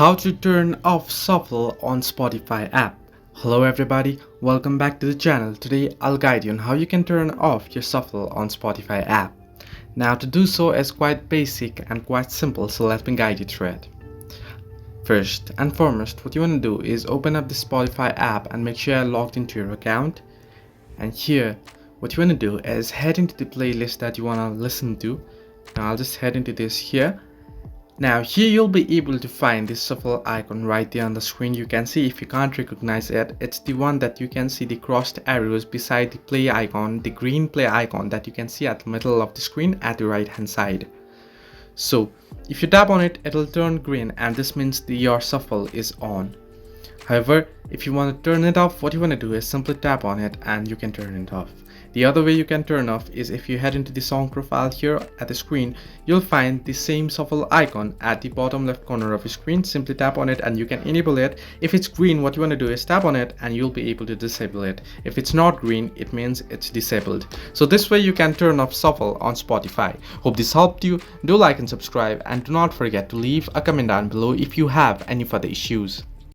How to turn off shuffle on Spotify app. Hello everybody, welcome back to the channel. Today I'll guide you on how you can turn off your shuffle on Spotify app. Now to do so is quite basic and quite simple, so let me guide you through it. First and foremost, what you want to do is open up the Spotify app and make sure you're logged into your account. And here, what you want to do is head into the playlist that you want to listen to. Now I'll just head into this here. Now here you'll be able to find this shuffle icon right there on the screen. You can see, if you can't recognize it, it's the one that you can see the crossed arrows beside the play icon, the green play icon that you can see at the middle of the screen at the right hand side. So if you tap on it, it'll turn green and this means your shuffle is on. However, if you want to turn it off, what you want to do is simply tap on it and you can turn it off. The other way you can turn off is if you head into the song profile here at the screen, you'll find the same shuffle icon at the bottom left corner of your screen. Simply tap on it and you can enable it. If it's green, what you want to do is tap on it and you'll be able to disable it. If it's not green, it means it's disabled. So this way you can turn off shuffle on Spotify. Hope this helped you. Do like and subscribe, and do not forget to leave a comment down below if you have any further issues.